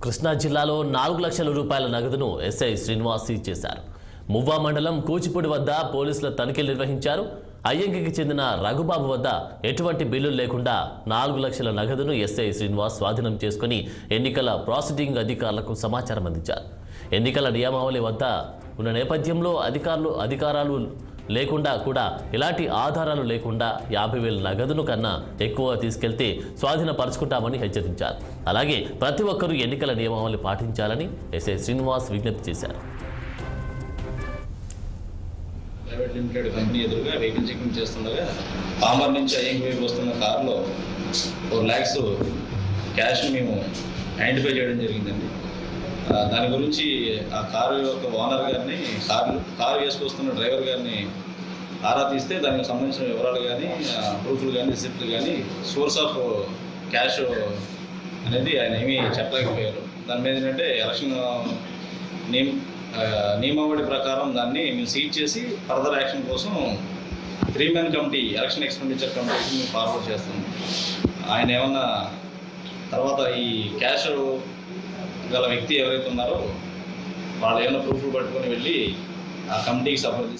కృష్ణా జిల్లాలో 4 లక్షల రూపాయల నగదును ఎస్ఐ శ్రీనివాస్ సీజ్ చేశారు. మువ్వా మండలం కూచిపూడి వద్ద పోలీసుల తనిఖీలు నిర్వహించారు. అయ్యంకికి చెందిన రఘుబాబు వద్ద ఎటువంటి బిల్లులు లేకుండా 4 లక్షల నగదును ఎస్ఐ శ్రీనివాస్ స్వాధీనం చేసుకుని ఎన్నికల ప్రాసిక్యూటింగ్ అధికారులకు సమాచారం అందించారు. ఎన్నికల నియమావళి వద్ద ఉన్న నేపథ్యంలో అధికారాలు లేకుండా కూడా ఇలాంటి ఆధారాలు లేకుండా 50,000 నగదును కన్నా ఎక్కువ తీసుకెళ్తే స్వాధీనపరుచుకుంటామని హెచ్చరించారు. అలాగే ప్రతి ఒక్కరూ ఎన్నికల నియమావళి పాటించాలని ఎస్ఐ శ్రీనివాస్ విజ్ఞప్తి చేశారు. ప్రైవేట్ లిమిటెడ్ కంపెనీ ఎదురుగా వెహికల్ చెకింగ్ చేస్తుండగా పామర్ నుంచి అయ్యంకి వైపు వస్తున్న కారులో 4 lakhs క్యాష్ మేము ఐడెంటిఫై చేయడం జరిగిందండి. దాని గురించి ఆ కారు యొక్క ఓనర్ గారిని కారు వేసుకొస్తున్న డ్రైవర్ గారిని ఆరా తీస్తే దానికి సంబంధించిన వివరాలు కానీ ప్రూఫ్లు కానీ రిసిప్ట్లు కానీ సోర్స్ ఆఫ్ క్యాష్ అనేది ఆయన ఏమీ చెప్పలేకపోయారు. దాని మీద ఏంటంటే ఎలక్షన్ నియమావళి ప్రకారం దాన్ని మేము సీజ్ చేసి ఫర్దర్ యాక్షన్ కోసం 3-man కమిటీ ఎలక్షన్ ఎక్స్పెండిచర్ కమిటీకి మేము ఫార్వర్డ్ చేస్తాం. ఆయన ఏమన్నా తర్వాత ఈ క్యాష్ గల వ్యక్తి ఎవరైతే ఉన్నారో వాళ్ళు ఏమైనా ప్రూఫ్లు పట్టుకొని వెళ్ళి ఆ కమిటీకి సపోర్ట్